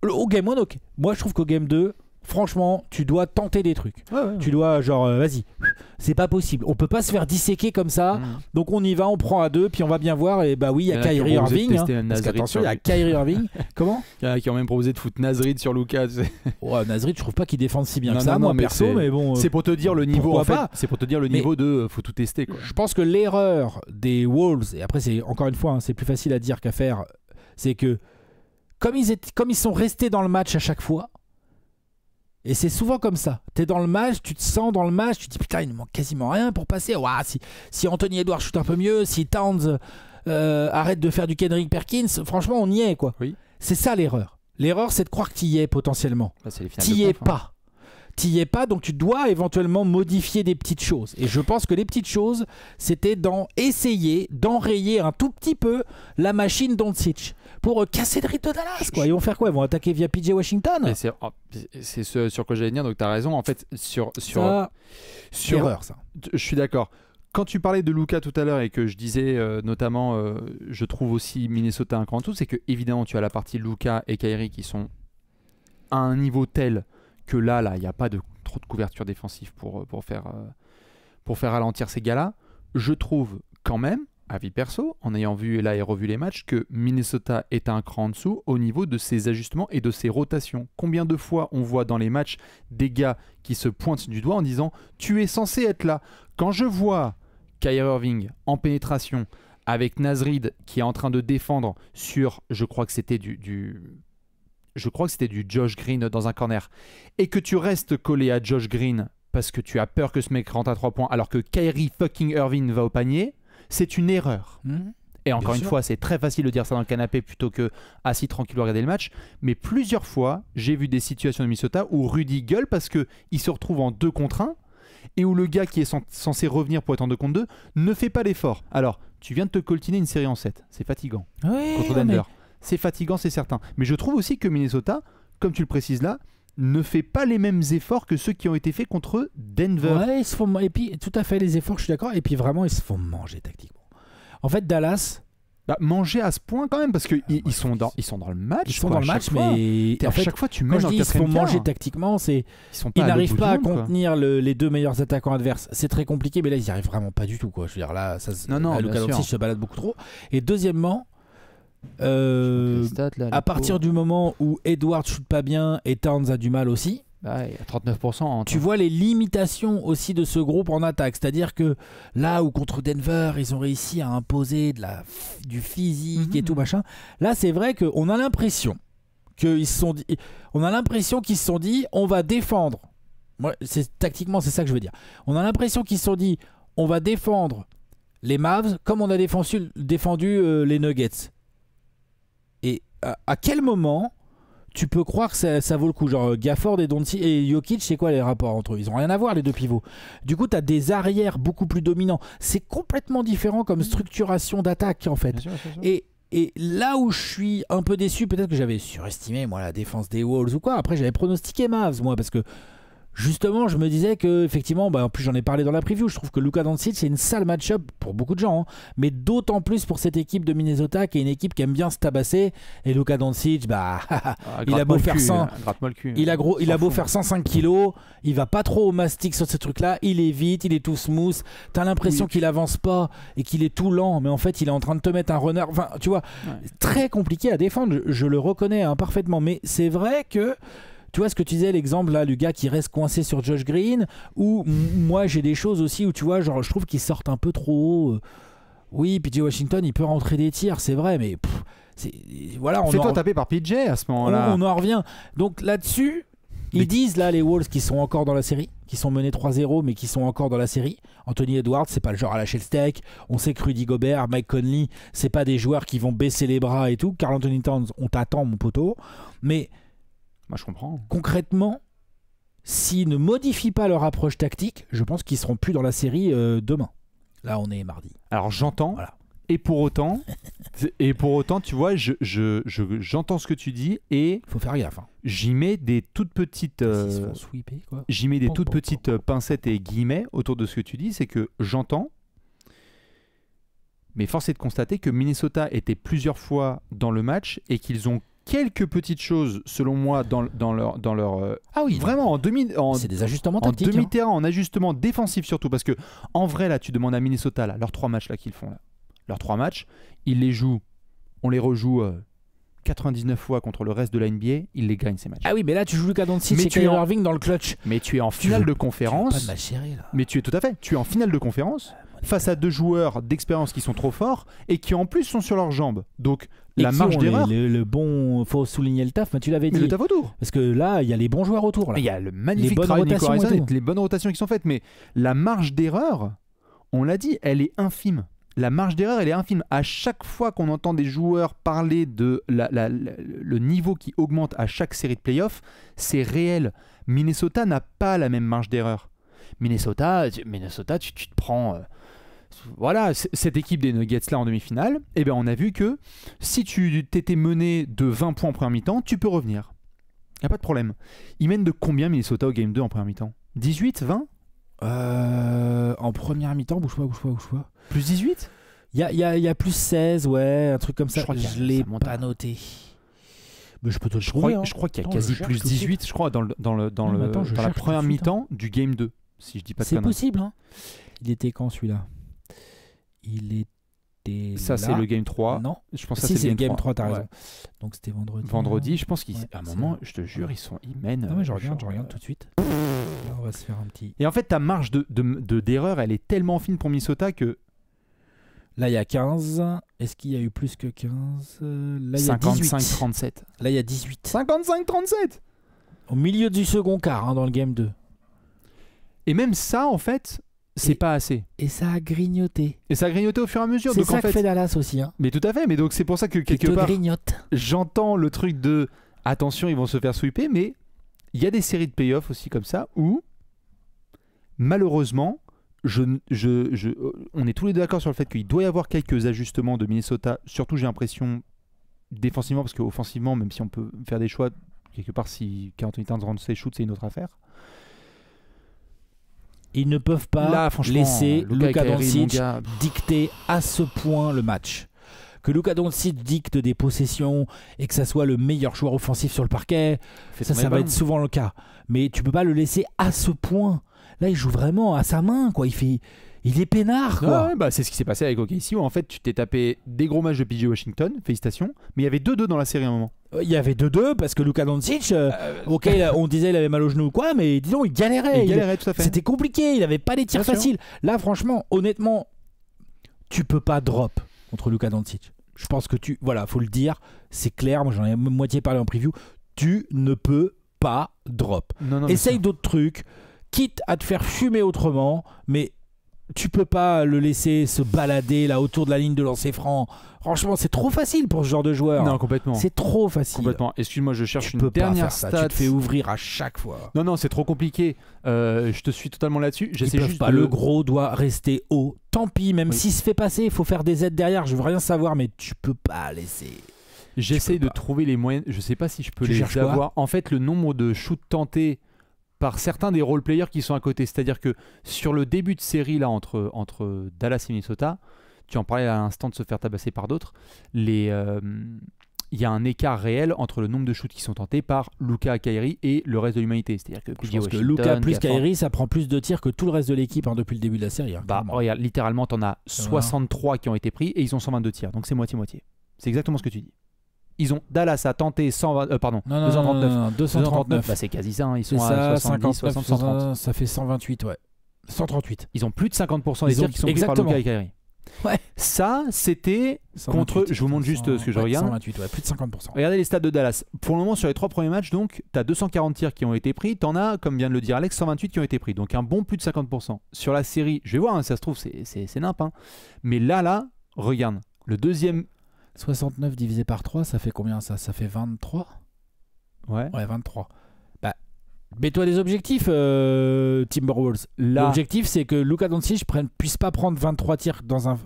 au Game 1, ok. Moi, je trouve qu'au Game 2, franchement, tu dois tenter des trucs. Ouais. Tu dois, vas-y. C'est pas possible. On peut pas se faire disséquer comme ça. Donc on y va, on prend à 2, puis on va bien voir. Et oui, il y a Kyrie Irving. Parce qu'attention, il y a Kyrie Irving. Comment? Il y en a qui ont même proposé de foutre Nasrid sur Luka. Ouais, Nasrid, je trouve pas qu'il défende si bien que ça, moi perso. Mais bon, c'est pour te dire le niveau. En fait, c'est pour te dire le niveau de. Faut tout tester, quoi. Je pense que l'erreur des Wolves, et après c'est encore une fois, c'est plus facile à dire qu'à faire, c'est que comme ils sont restés dans le match à chaque fois. Et c'est souvent comme ça. T'es dans le match, tu te sens dans le match, tu te dis putain, il ne manque quasiment rien pour passer. Ouah, si Anthony Edwards shoot un peu mieux, si Towns arrête de faire du Kendrick Perkins, franchement, on y est, quoi. Oui. C'est ça l'erreur. L'erreur, c'est de croire que tu y es potentiellement. T'y es pas. T'y es pas, donc tu dois éventuellement modifier des petites choses. Et je pense que les petites choses, c'était essayer d'enrayer un tout petit peu la machine Doncic pour casser le rythme de Dallas, quoi. Ils vont faire quoi? Ils vont attaquer via PJ Washington? C'est ce sur quoi j'allais dire, donc tu as raison. En fait, sur erreur, ça. Je suis d'accord. Quand tu parlais de Luka tout à l'heure et que je disais notamment, je trouve aussi Minnesota un cran en dessous, c'est que évidemment tu as la partie Luka et Kyrie qui sont à un niveau tel que là, il n'y a pas trop de couverture défensive pour faire ralentir ces gars-là. Je trouve quand même, avis perso, en ayant vu là et revu les matchs, que Minnesota est un cran en dessous au niveau de ses ajustements et de ses rotations. Combien de fois on voit dans les matchs des gars qui se pointent du doigt en disant « tu es censé être là ». Quand je vois Kyrie Irving en pénétration avec Nasrid qui est en train de défendre sur, je crois que c'était du Josh Green dans un corner, et que tu restes collé à Josh Green parce que tu as peur que ce mec rentre à 3 points alors que Kyrie fucking Irving va au panier, c'est une erreur. Et encore une fois, c'est très facile de dire ça dans le canapé plutôt que assis tranquille à regarder le match. Mais plusieurs fois, j'ai vu des situations de Minnesota où Rudy gueule parce qu'il se retrouve en 2 contre 1 et où le gars qui est censé revenir pour être en 2 contre 2 ne fait pas l'effort. Alors, tu viens de te coltiner une série en 7. C'est fatigant. Contre Denver. C'est fatigant, c'est certain. Mais je trouve aussi que Minnesota, comme tu le précises là, ne fait pas les mêmes efforts que ceux qui ont été faits contre Denver. Ouais, ils se font... Et puis, tout à fait, les efforts, je suis d'accord. Et puis, vraiment, ils se font manger tactiquement. En fait, Dallas... manger à ce point quand même, parce qu'ils sont dans le match. Ils sont dans le match, mais à chaque fois, tu mets dans le quatrième quart. Ils se font manger tactiquement, ils n'arrivent pas à contenir les 2 meilleurs attaquants adverses. C'est très compliqué, mais là, ils n'y arrivent vraiment pas du tout. Quoi. Je veux dire, là, Luka Doncic se balade beaucoup trop. Et deuxièmement, à partir du moment où Edwards shoot pas bien et Towns a du mal aussi, il y a 39%. Tu vois les limitations aussi de ce groupe en attaque. C'est-à-dire que là où contre Denver, ils ont réussi à imposer du physique et tout machin, là c'est vrai qu'on a l'impression qu'ils se sont dit on va défendre. Moi, tactiquement, c'est ça que je veux dire. On a l'impression qu'ils se sont dit on va défendre les Mavs comme on a défendu les Nuggets. Et à quel moment tu peux croire que ça vaut le coup? Genre Gafford et Jokic, c'est quoi les rapports entre eux? Ils ont rien à voir, les deux pivots. Du coup, tu as des arrières beaucoup plus dominants. C'est complètement différent comme structuration d'attaque en fait. Bien sûr. Et là où je suis un peu déçu, peut-être que j'avais surestimé moi la défense des Wolves ou quoi. Après, j'avais pronostiqué Mavs moi parce que justement, je me disais que effectivement, en plus j'en ai parlé dans la preview, je trouve que Luka Doncic c'est une sale match-up pour beaucoup de gens, hein, mais d'autant plus pour cette équipe de Minnesota qui est une équipe qui aime bien se tabasser. Et Luka Doncic, il a beau faire 100, il a beau faire 105 kilos, il va pas trop au mastic sur ce truc-là. Il est vite, il est tout smooth. T'as l'impression qu'il avance pas et qu'il est tout lent, mais en fait il est en train de te mettre un runner. Enfin, tu vois, très compliqué à défendre. Je le reconnais parfaitement, mais c'est vrai que tu vois ce que tu disais, l'exemple là, du gars qui reste coincé sur Josh Green, ou moi j'ai des choses aussi où tu vois, genre je trouve qu'ils sortent un peu trop haut. Oui, PJ Washington, il peut rentrer des tirs, c'est vrai, mais voilà. Fais-toi taper par PJ à ce moment-là. On en revient. Donc là-dessus, ils disent là les Wolves qui sont encore dans la série, qui sont menés 3-0, mais qui sont encore dans la série. Anthony Edwards, c'est pas le genre à lâcher le steak. On sait que Rudy Gobert, Mike Conley, c'est pas des joueurs qui vont baisser les bras et tout. Karl Anthony Towns, on t'attend mon poteau, mais moi, je comprends. Concrètement, s'ils ne modifient pas leur approche tactique, je pense qu'ils seront plus dans la série demain. Là, on est mardi. Alors, j'entends. Voilà. Et pour autant, tu vois, j'entends ce que tu dis et faut faire gaffe. Hein. J'y mets des toutes petites, pincettes et guillemets autour de ce que tu dis. C'est que j'entends, mais force est de constater que Minnesota était plusieurs fois dans le match et qu'ils ont quelques petites choses, selon moi, dans leur vraiment c'est des ajustements tactiques, en demi-terrain, en ajustement défensif surtout, parce que en vrai là, tu demandes à Minnesota là, leurs 3 matchs là qu'ils font là, leurs 3 matchs, ils les jouent, on les rejoue 99 fois contre le reste de la NBA, ils les gagnent ces matchs. Ah oui, mais là tu joues Luka Doncic et Kyrie Irving dans le clutch. Mais tu es en finale de conférence. Pas de ma chérie, là. Mais tu es en finale de conférence face à 2 joueurs d'expérience qui sont trop forts et qui en plus sont sur leurs jambes. Donc la marge d'erreur. Le bon, faut souligner le taf, mais tu l'avais dit. Mais le taf autour. Parce que là, il y a les bons joueurs autour. Il y a le magnifique travail de Nico Harrison, les bonnes rotations qui sont faites, mais la marge d'erreur, on l'a dit, elle est infime. La marge d'erreur, elle est infime. À chaque fois qu'on entend des joueurs parler de le niveau qui augmente à chaque série de playoffs, c'est réel. Minnesota n'a pas la même marge d'erreur. Minnesota, tu te prends... voilà, cette équipe des Nuggets là en demi-finale, eh ben on a vu que si tu t'étais mené de 20 points en première mi-temps, tu peux revenir. Il n'y a pas de problème. Ils mènent de combien Minnesota au game 2 en première mi-temps? 18, 20 en première mi-temps, bouge pas. Plus 18? Il y a plus 16, ouais, un truc comme ça. Je l'ai pas noté. Mais je peux te le trouver. Je crois qu'il y a quasi plus 18, je crois, dans la première mi-temps du game 2. Si je dis pas de conneries. C'est possible, hein. Il était quand celui-là? Il était ça, c'est le game 3. Non, je pense que c'est le game 3, t'as raison. Donc c'était vendredi. Vendredi, je pense qu'à un moment, je te jure, ils mènent. Non, mais je regarde tout de suite. Là, on va se faire un petit... Et en fait, ta marge d'erreur, elle est tellement fine pour Minnesota que... Là, il y a 15. Est-ce qu'il y a eu plus que 15? Là, il y a 55-37. Là, il y a 18. 55-37 au milieu du second quart, hein, dans le game 2. Et même ça, en fait, c'est pas assez. Et ça a grignoté. Et ça a grignoté au fur et à mesure. C'est donc, ça en fait, que fait Dallas aussi. Hein. Mais tout à fait. Mais donc c'est pour ça que Qui quelque te part, grignote. j'entends le truc de attention, ils vont se faire sweeper, mais il y a des séries de playoffs aussi comme ça où malheureusement, on est tous les deux d'accord sur le fait qu'il doit y avoir quelques ajustements de Minnesota. Surtout, j'ai l'impression défensivement, parce qu'offensivement, même si on peut faire des choix, quelque part, si Anthony Towns rentre ses shoots, c'est une autre affaire. Ils ne peuvent pas Là, franchement, laisser Luka Kyrie, mon Doncic gars, dicter à ce point le match. Que Luka Doncic dicte des possessions et que ça soit le meilleur joueur offensif sur le parquet, ça va être souvent le cas. Mais tu peux pas le laisser à ce point. Là, il joue vraiment à sa main, quoi. Il est peinard, quoi. Ouais, bah, c'est ce qui s'est passé avec OKC où en fait tu t'es tapé des gros matchs de PJ Washington, félicitations, mais il y avait 2-2 dans la série à un moment. Il y avait 2-2 parce que Luka Doncic, ok, on disait il avait mal au genou ou quoi, mais disons, il galérait. Il galérait, tout à fait. C'était compliqué, il n'avait pas les tirs Bien sûr. faciles. Là, franchement, honnêtement, tu peux pas drop contre Luka Doncic. Je pense que voilà, faut le dire, c'est clair, moi j'en ai moitié parlé en preview, tu ne peux pas drop. Non, Essaye d'autres trucs, quitte à te faire fumer autrement, mais tu peux pas le laisser se balader là autour de la ligne de lancer franc. Franchement, c'est trop facile pour ce genre de joueur. Non, complètement. C'est trop facile. Complètement. Excuse-moi, je cherche Tu une peux pas dernière faire ça. stat. Tu te fais ouvrir à chaque fois. Non, c'est trop compliqué. Je te suis totalement là-dessus. Ils J'essaie peuvent juste pas. de... Le gros doit rester haut. Tant pis, même Oui. s'il se fait passer, il faut faire des aides derrière. Je veux rien savoir, mais tu peux pas laisser. J'essaie Tu peux de pas. trouver les moyens. Je sais pas si je peux Tu les cherches quoi avoir. En fait, le nombre de shoots tentés par certains des role-players qui sont à côté. C'est-à-dire que sur le début de série là entre Dallas et Minnesota, tu en parlais à l'instant de se faire tabasser par d'autres, il y a un écart réel entre le nombre de shoots qui sont tentés par Luka, Kyrie et le reste de l'humanité. C'est-à-dire que Je PJ pense que Washington, Luka plus Gafford- Kyrie, ça prend plus de tirs que tout le reste de l'équipe depuis le début de la série. Hein, Bah, clairement. regarde, littéralement, t'en as 63 qui ont été pris et ils ont 122 tirs. Donc c'est moitié-moitié. C'est exactement ce que tu dis. Dallas a tenté 239. 239. Bah, c'est quasi ça. Hein. Ils C'est sont ça, à 70, 59, 60, 130. ça fait 128, ouais. 138. Ils ont plus de 50% des Ils ont- tirs qui sont pris exactement. par Luka et Kyrie. Ouais. Ça, c'était 128, contre. Je vous montre juste ce que je regarde. 128, ouais, plus de 50%. Regardez les stats de Dallas. Pour le moment, sur les 3 premiers matchs, donc, tu as 240 tirs qui ont été pris. Tu en as, comme vient de le dire Alex, 128 qui ont été pris. Donc un bon plus de 50%. Sur la série, je vais voir, hein, ça se trouve, c'est nimp. Hein. Mais là, regarde. Le deuxième. 69 divisé par 3, ça fait combien ça? Ça fait 23? Ouais. Ouais, 23. Bah, mets-toi des objectifs, Timberwolves. Là, L'objectif, c'est que Luka Doncic puisse pas prendre 23 tirs dans un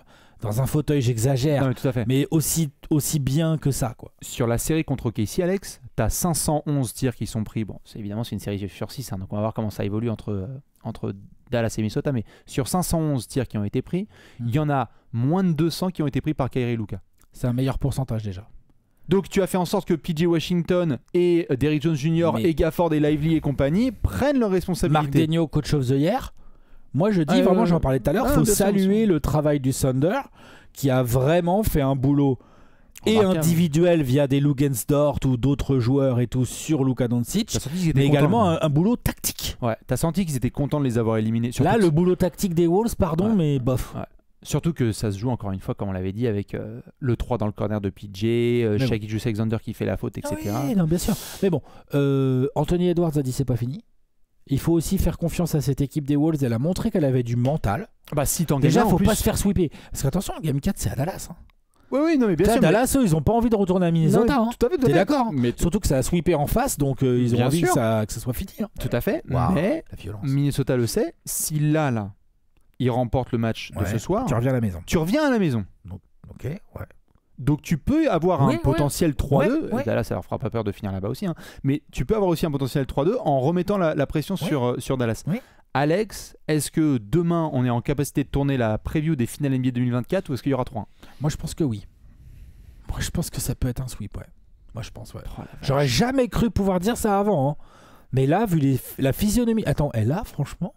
fauteuil, j'exagère, non, mais tout à fait. mais aussi bien que ça, quoi. Sur la série contre OKC, Alex, tu as 511 tirs qui sont pris. Bon, évidemment, c'est une série sur 6, hein, donc on va voir comment ça évolue entre Dallas et Minnesota. Mais sur 511 tirs qui ont été pris, il y en a moins de 200 qui ont été pris par Kyrie et Luka. C'est un meilleur pourcentage déjà. Donc tu as fait en sorte que PJ Washington et Derrick Jones Jr. Mais- et Gafford et Lively et compagnie prennent leurs Marc responsabilités. Degnaud, coach of the year. Moi, je dis vraiment, j'en parlais tout à l'heure, faut bien sûr, saluer bien sûr. le travail du Thunder qui a vraiment fait un boulot et Remarquable. individuel via des Lugensdort ou d'autres joueurs et tout sur Luka Doncic, T'as senti qu'ils étaient mais également contents. un boulot tactique. Ouais, t'as senti qu'ils étaient contents de les avoir éliminés. Surtout Là, que- le boulot tactique des Wolves, pardon, Ouais. mais bof. Ouais. Surtout que ça se joue encore une fois, comme on l'avait dit, avec le 3 dans le corner de PJ, Mais Shai Gilgeous-Alexander qui fait la faute, etc. Ah oui, non, bien sûr. Mais bon, Anthony Edwards a dit c'est pas fini. Il faut aussi faire confiance à cette équipe des Wolves. Elle a montré qu'elle avait du mental. Bah si t'en Déjà, gagnes un, faut en plus... pas se faire sweeper. Parce qu'attention, Game 4, c'est à Dallas. Hein. Oui, non mais bien T'sais, sûr. Dallas, eux, ils ont pas envie de retourner à Minnesota. Non, hein. tout à fait, tout à T'es fait. d'accord? Mais Surtout que ça a sweepé en face, donc ils ont Bien envie sûr. que ça soit fini. Hein. tout à fait. Waouh, Mais la violence. Minnesota le sait. Si là, il remporte le match de Ouais, ce soir, Tu reviens à la maison. tu reviens à la maison. Ok, ouais. Donc tu peux avoir Oui, un ouais. potentiel 3-2. Ouais, ouais. Dallas, ça leur fera pas peur de finir là-bas aussi. Hein. Mais tu peux avoir aussi un potentiel 3-2 en remettant la pression sur Dallas. Oui. Alex, est-ce que demain on est en capacité de tourner la preview des finales NBA 2024 ou est-ce qu'il y aura 3-1? Moi, je pense que oui. Moi, je pense que ça peut être un sweep, ouais. Moi, je pense, ouais. Oh, la vache. J'aurais jamais cru pouvoir dire ça avant. Hein. Mais là, vu la physionomie. Attends, et là, franchement,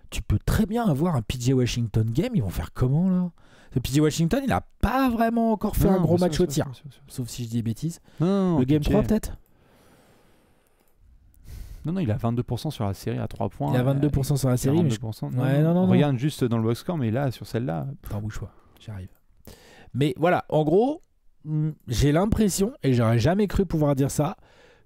tu peux très bien avoir un PJ Washington game. Ils vont faire comment, là? Le PJ Washington, il n'a pas vraiment encore fait Non, un gros bien match sûr, au tir. bien sûr, bien sûr. Sauf si je dis des bêtises. Non, Le game PJ. 3, peut-être? Non, il a 22% sur la série à 3 points. Il a 22% sur la série. Mais 42%. Ouais, non. Regarde juste dans le box score, mais là, sur celle-là. T'en bouge pas, j'arrive. Mais voilà, en gros, j'ai l'impression, et j'aurais jamais cru pouvoir dire ça,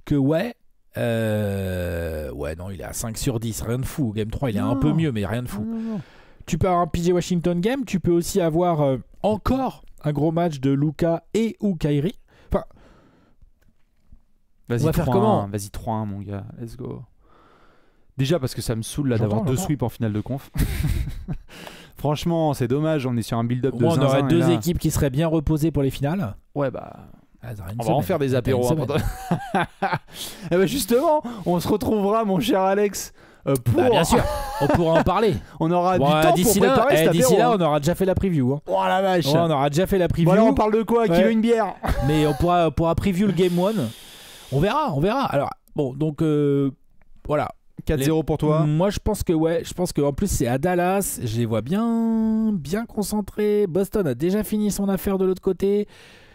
que ouais, Ouais, non, il est à 5 sur 10, rien de fou. Game 3, il est Non. un peu mieux, mais rien de fou. Non. Tu peux avoir un PJ Washington game, tu peux aussi avoir encore un gros match de Luka et ou Kyrie. Enfin, Vas-y, on va faire 3-1, comment? Vas-y, 3-1, mon gars. Let's go. Déjà parce que ça me saoule là, d'avoir J'entends, 2 j'entends. sweeps en finale de conf. Franchement, c'est dommage. On est sur un build-up au de moins, on aurait zinzin, et deux là- équipes qui seraient bien reposées pour les finales. Ouais, bah. Ah, ça aurait une On va en semaine. faire des T'as apéros. une hein, semaine. pendant- Eh ben justement, on se retrouvera, mon cher Alex. Pour... Bah, bien sûr, on pourra en parler. On aura Bon, du temps pour d'ici là, préparer cet d'ici apéro. là, hein. on aura déjà fait la preview. Hein. Oh la vache. Ouais, on aura déjà fait la preview. Bon, alors on parle de quoi? Qui Ouais. veut une bière? Mais on pourra preview le Game 1. On verra. Alors, bon, donc, voilà. 4-0 pour toi. Moi, je pense que, ouais. Je pense qu'en plus, c'est à Dallas. Je les vois bien concentrés. Boston a déjà fini son affaire de l'autre côté.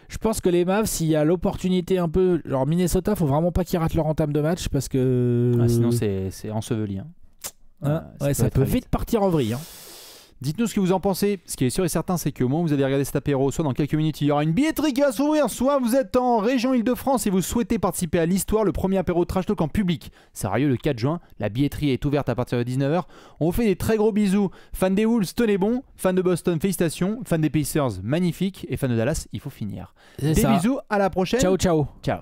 Je pense que les Mavs, s'il y a l'opportunité un peu. Genre, Minnesota, faut vraiment pas qu'ils ratent leur entame de match parce que. Ah, sinon, c'est enseveli. Hein. Hein, ouais, ça être peut très vite partir en vrille. Hein. Dites-nous ce que vous en pensez. Ce qui est sûr et certain, c'est qu'au moment où vous allez regarder cet apéro, soit dans quelques minutes, il y aura une billetterie qui va s'ouvrir, soit vous êtes en région Île-de-France et vous souhaitez participer à l'histoire, le premier apéro Trash Talk en public. Ça aura lieu le 4 juin. La billetterie est ouverte à partir de 19h. On vous fait des très gros bisous. Fans des Wolves, tenez bon. Fans de Boston, félicitations. Fans des Pacers, magnifique. Et fans de Dallas, il faut finir. C'est Des ça. bisous, à la prochaine. Ciao, ciao. Ciao.